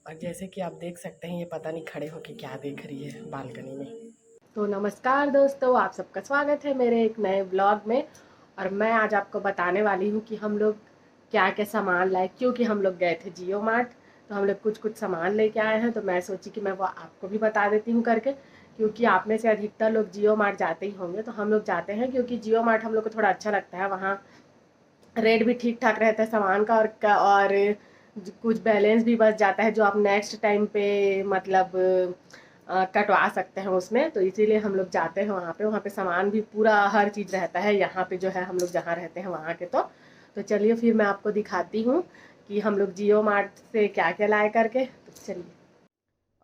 और जैसे कि आप देख सकते हैं ये पता नहीं खड़े होके क्या देख रही है बालकनी में। तो नमस्कार दोस्तों, आप सबका स्वागत है मेरे एक नए ब्लॉग में। और मैं आज आपको बताने वाली हूँ कि हम लोग क्या क्या सामान लाए, क्योंकि हम लोग गए थे जियो मार्ट। तो हम लोग कुछ कुछ सामान लेके आए हैं, तो मैं सोची कि मैं वो आपको भी बता देती हूँ करके, क्योंकि आप में से अधिकतर लोग जियो मार्ट जाते ही होंगे। तो हम लोग जाते हैं क्योंकि जियो मार्ट हम लोग को थोड़ा अच्छा लगता है, वहाँ रेट भी ठीक ठाक रहता है सामान का, और कुछ बैलेंस भी बच जाता है जो आप नेक्स्ट टाइम पे मतलब कटवा सकते हैं उसमें। तो इसीलिए हम लोग जाते हैं वहाँ पे सामान भी पूरा हर चीज़ रहता है। यहाँ पे जो है हम लोग जहाँ रहते हैं वहाँ के तो चलिए फिर मैं आपको दिखाती हूँ कि हम लोग जियो मार्ट से क्या क्या लाए करके। तो चलिए,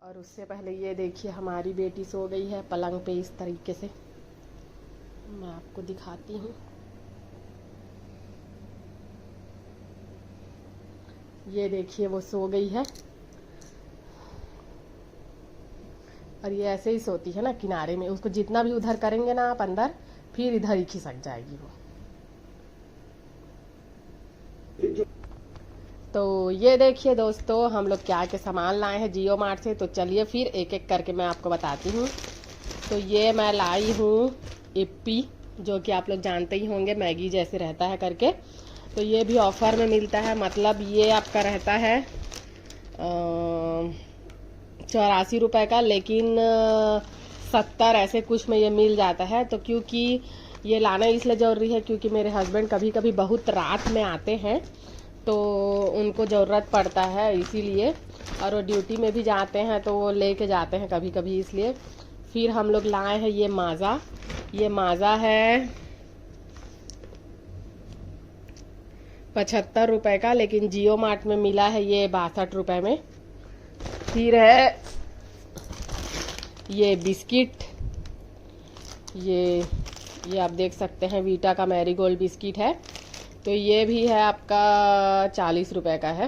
और उससे पहले ये देखिए हमारी बेटी सो गई है पलंग पे इस तरीके से, मैं आपको दिखाती हूँ। ये देखिए वो सो गई है, और ये ऐसे ही सोती है ना किनारे में, उसको जितना भी उधर करेंगे ना आप अंदर, फिर इधर ही खिसक जाएगी वो। तो ये देखिए दोस्तों हम लोग क्या के सामान लाए हैं जियो मार्ट से। तो चलिए फिर एक एक करके मैं आपको बताती हूँ। तो ये मैं लाई हूँ इप्पी, जो कि आप लोग जानते ही होंगे मैगी जैसे रहता है करके। तो ये भी ऑफर में मिलता है, मतलब ये आपका रहता है 84 रुपये का, लेकिन 70 ऐसे कुछ में ये मिल जाता है। तो क्योंकि ये लाना इसलिए ज़रूरी है क्योंकि मेरे हस्बैंड कभी कभी बहुत रात में आते हैं, तो उनको ज़रूरत पड़ता है इसीलिए। और वो ड्यूटी में भी जाते हैं तो वो लेके जाते हैं कभी कभी, इसलिए। फिर हम लोग लाए हैं ये माज़ा। ये माज़ा है 75 रुपये का, लेकिन जियो मार्ट में मिला है ये 62 रुपये में। फिर है ये बिस्किट, ये आप देख सकते हैं वीटा का मैरीगोल्ड बिस्किट है। तो ये भी है आपका 40 रुपये का है।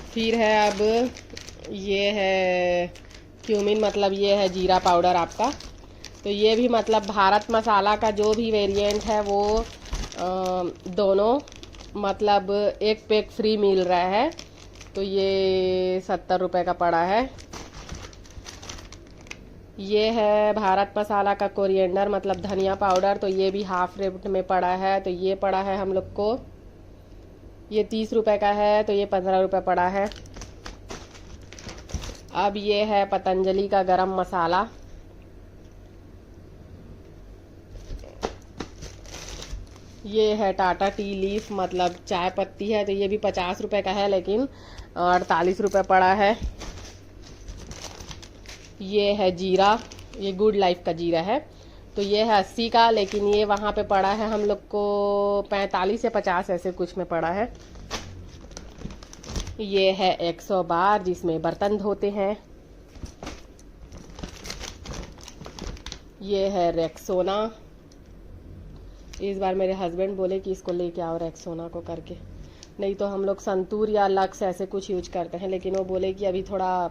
फिर है अब ये है क्यूमिन, मतलब ये है जीरा पाउडर आपका। तो ये भी मतलब भारत मसाला का जो भी वेरिएंट है वो दोनों मतलब एक पैक फ्री मिल रहा है। तो ये 70 रुपये का पड़ा है। ये है भारत मसाला का कोरिएंडर, मतलब धनिया पाउडर। तो ये भी हाफ रेट में पड़ा है। तो ये पड़ा है हम लोग को, ये 30 रुपये का है, तो ये 15 रुपये पड़ा है। अब ये है पतंजलि का गरम मसाला। ये है टाटा टी लीफ, मतलब चाय पत्ती है। तो ये भी 50 रुपये का है, लेकिन 48 रुपये पड़ा है। ये है जीरा, ये गुड लाइफ का जीरा है। तो ये है 80 का, लेकिन ये वहाँ पे पड़ा है हम लोग को 45 या 50 ऐसे कुछ में पड़ा है। ये है 100 बार, जिसमें बर्तन धोते हैं। ये है रेक्सोना। इस बार मेरे हस्बैंड बोले कि इसको लेके आओ रेक्सोना को करके, नहीं तो हम लोग संतूर या लक्स ऐसे कुछ यूज करते हैं, लेकिन वो बोले कि अभी थोड़ा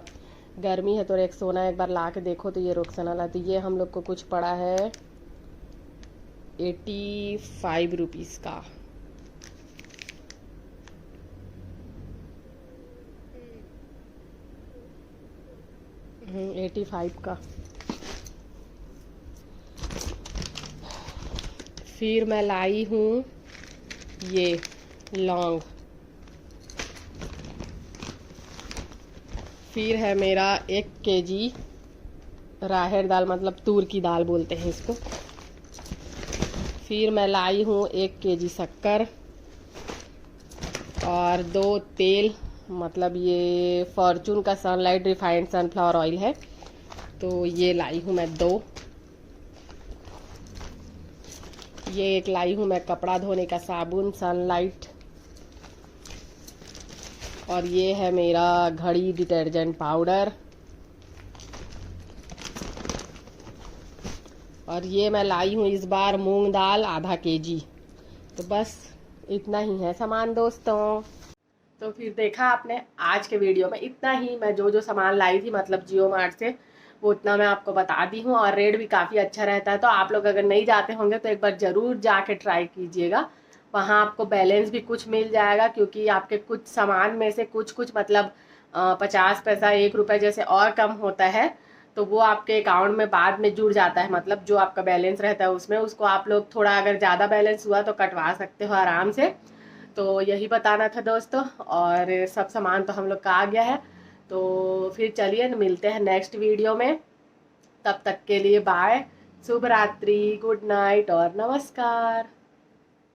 गर्मी है तो रेक्सोना एक बार ला के देखो। तो ये रेक्सोना ला। तो ये हम लोग को कुछ पड़ा है 85 रुपीज़ का। 85 का। फिर मैं लाई हूँ ये लौंग। फिर है मेरा 1 केजी राहर दाल, मतलब तूर की दाल बोलते हैं इसको। फिर मैं लाई हूँ 1 केजी शक्कर, और 2 तेल, मतलब ये फॉर्चून का सनलाइट रिफाइंड सनफ्लावर ऑयल है। तो ये लाई हूँ मैं 2। ये एक लाई हूँ मैं कपड़ा धोने का साबुन सनलाइट। और ये है मेरा घड़ी डिटर्जेंट पाउडर। और ये मैं लाई हूँ इस बार मूंग दाल आधा केजी। तो बस इतना ही है सामान दोस्तों। तो फिर देखा आपने आज के वीडियो में इतना ही। मैं जो जो सामान लाई थी मतलब जियो मार्ट से, वो उतना मैं आपको बता दी हूँ, और रेट भी काफ़ी अच्छा रहता है। तो आप लोग अगर नहीं जाते होंगे तो एक बार ज़रूर जाके ट्राई कीजिएगा। वहाँ आपको बैलेंस भी कुछ मिल जाएगा, क्योंकि आपके कुछ सामान में से कुछ मतलब 50 पैसा 1 रुपये जैसे और कम होता है, तो वो आपके अकाउंट में बाद में जुड़ जाता है। मतलब जो आपका बैलेंस रहता है उसमें, उसको आप लोग थोड़ा अगर ज़्यादा बैलेंस हुआ तो कटवा सकते हो आराम से। तो यही बताना था दोस्तों, और सब सामान तो हम लोग का आ गया है। तो फिर चलिए मिलते हैं नेक्स्ट वीडियो में, तब तक के लिए बाय, शुभ रात्रि, गुड नाइट और नमस्कार।